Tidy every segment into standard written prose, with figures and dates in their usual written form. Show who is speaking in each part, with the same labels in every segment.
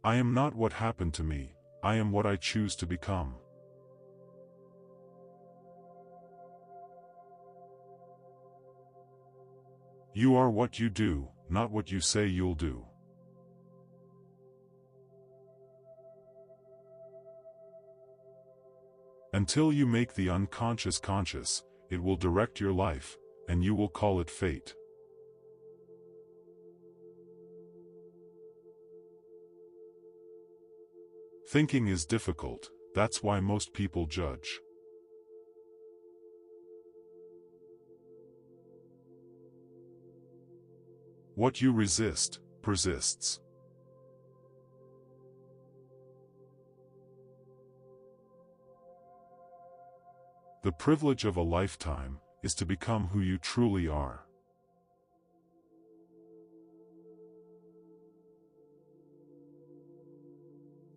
Speaker 1: I am not what happened to me, I am what I choose to become. You are what you do, not what you say you'll do. Until you make the unconscious conscious, it will direct your life, and you will call it fate. Thinking is difficult, that's why most people judge. What you resist, persists. The privilege of a lifetime is to become who you truly are.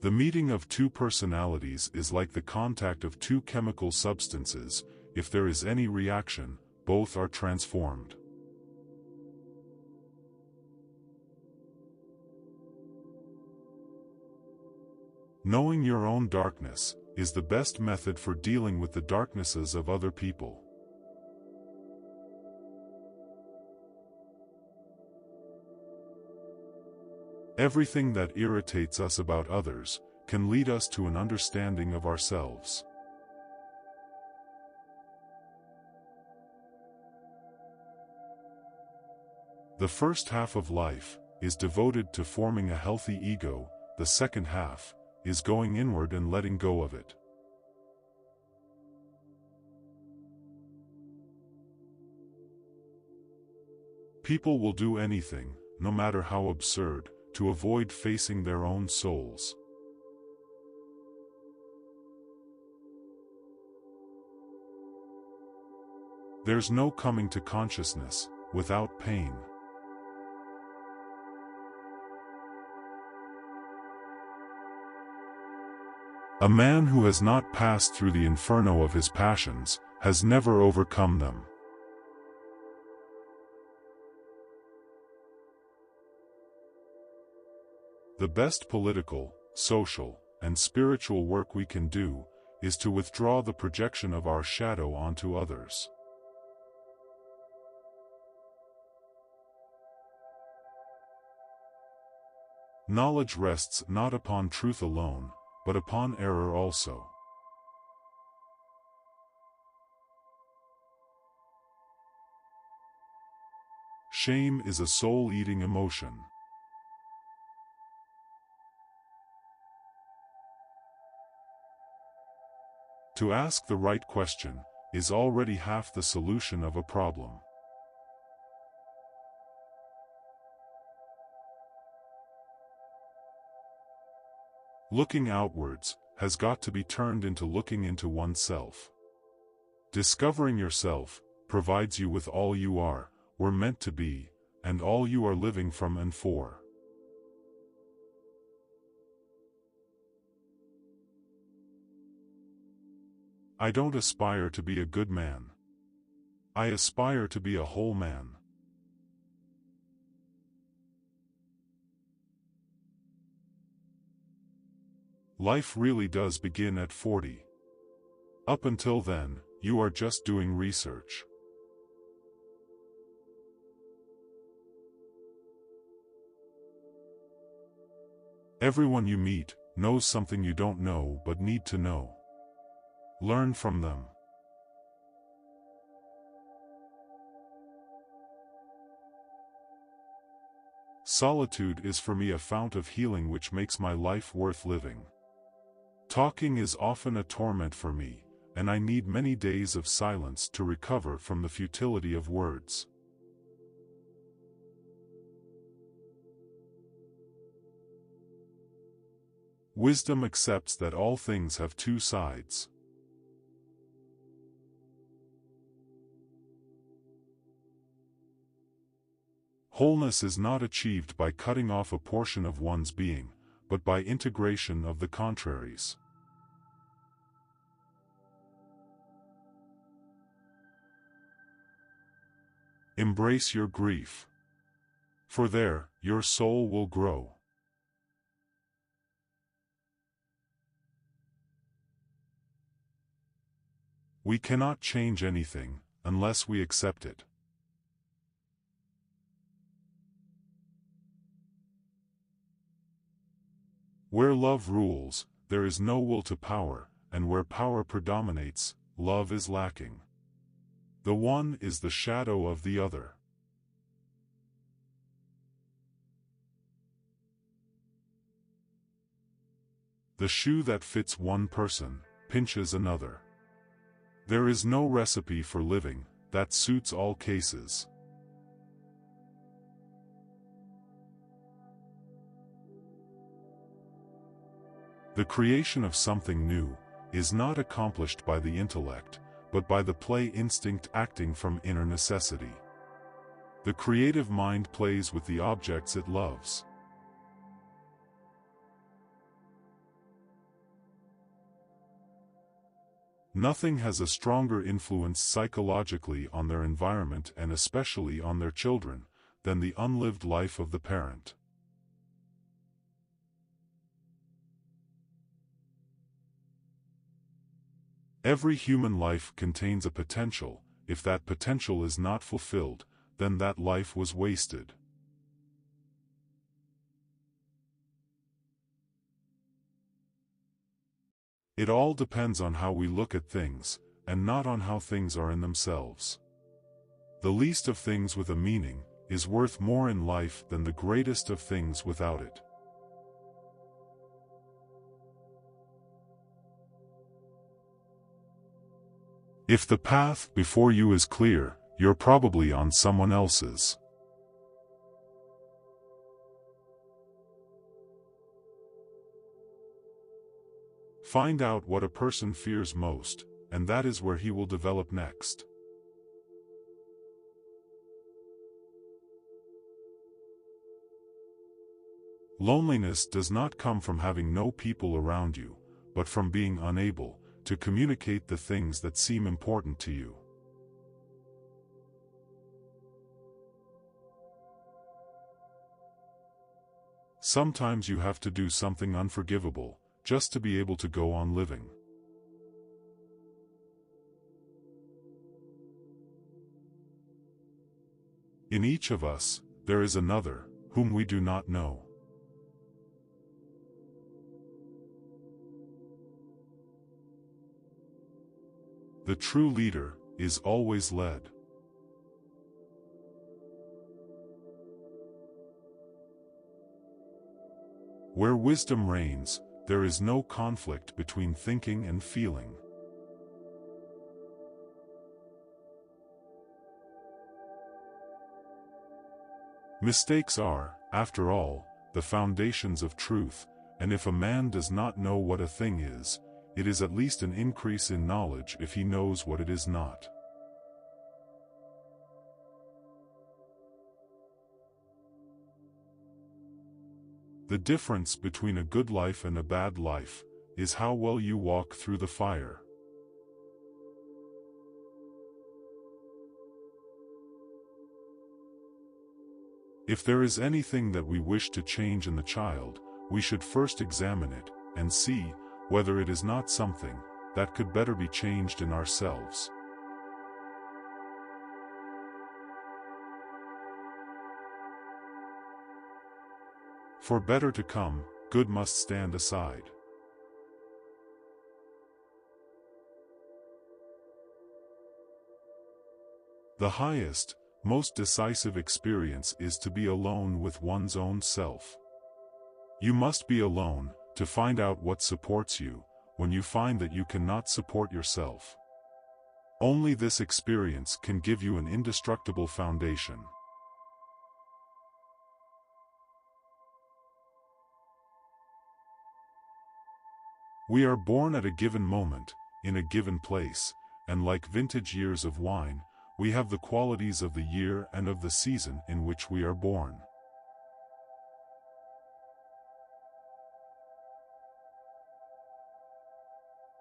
Speaker 1: The meeting of two personalities is like the contact of two chemical substances. If there is any reaction, both are transformed. Knowing your own darkness is the best method for dealing with the darknesses of other people. Everything that irritates us about others can lead us to an understanding of ourselves. The first half of life is devoted to forming a healthy ego, the second half is going inward and letting go of it. People will do anything, no matter how absurd, to avoid facing their own souls. There's no coming to consciousness without pain. A man who has not passed through the inferno of his passions has never overcome them. The best political, social, and spiritual work we can do is to withdraw the projection of our shadow onto others. Knowledge rests not upon truth alone, but upon error also. Shame is a soul-eating emotion. To ask the right question is already half the solution of a problem. Looking outwards has got to be turned into looking into oneself. Discovering yourself provides you with all you are, were meant to be, and all you are living from and for. I don't aspire to be a good man. I aspire to be a whole man. Life really does begin at 40. Up until then, you are just doing research. Everyone you meet knows something you don't know but need to know. Learn from them. Solitude is for me a fount of healing which makes my life worth living. Talking is often a torment for me, and I need many days of silence to recover from the futility of words. Wisdom accepts that all things have two sides. Wholeness is not achieved by cutting off a portion of one's being, but by integration of the contraries. Embrace your grief. For there, your soul will grow. We cannot change anything unless we accept it. Where love rules, there is no will to power, and where power predominates, love is lacking. The one is the shadow of the other. The shoe that fits one person pinches another. There is no recipe for living that suits all cases. The creation of something new is not accomplished by the intellect, but by the play instinct acting from inner necessity. The creative mind plays with the objects it loves. Nothing has a stronger influence psychologically on their environment and especially on their children than the unlived life of the parent. Every human life contains a potential. If that potential is not fulfilled, then that life was wasted. It all depends on how we look at things, and not on how things are in themselves. The least of things with a meaning is worth more in life than the greatest of things without it. If the path before you is clear, you're probably on someone else's. Find out what a person fears most, and that is where he will develop next. Loneliness does not come from having no people around you, but from being unable to communicate the things that seem important to you. Sometimes you have to do something unforgivable, just to be able to go on living. In each of us, there is another, whom we do not know. The true leader is always led. Where wisdom reigns, there is no conflict between thinking and feeling. Mistakes are, after all, the foundations of truth, and if a man does not know what a thing is, it is at least an increase in knowledge if he knows what it is not. The difference between a good life and a bad life is how well you walk through the fire. If there is anything that we wish to change in the child, we should first examine it and see whether it is not something that could better be changed in ourselves. For better to come, good must stand aside. The highest, most decisive experience is to be alone with one's own self. You must be alone to find out what supports you when you find that you cannot support yourself. Only this experience can give you an indestructible foundation. We are born at a given moment, in a given place, and like vintage years of wine, we have the qualities of the year and of the season in which we are born.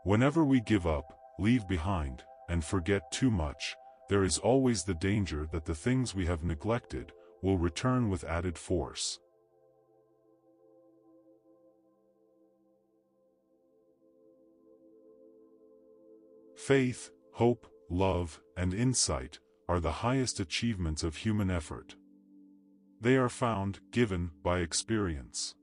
Speaker 1: Whenever we give up, leave behind, and forget too much, there is always the danger that the things we have neglected will return with added force. Faith, hope, love, and insight are the highest achievements of human effort. They are found, given, by experience.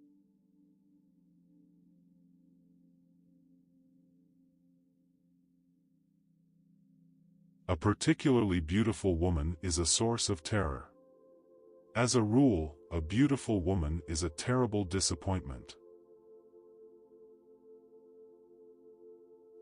Speaker 1: A particularly beautiful woman is a source of terror. As a rule, a beautiful woman is a terrible disappointment.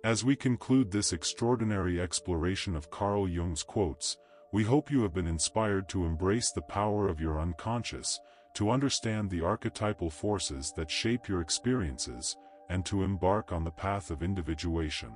Speaker 1: As we conclude this extraordinary exploration of Carl Jung's quotes, we hope you have been inspired to embrace the power of your unconscious, to understand the archetypal forces that shape your experiences, and to embark on the path of individuation.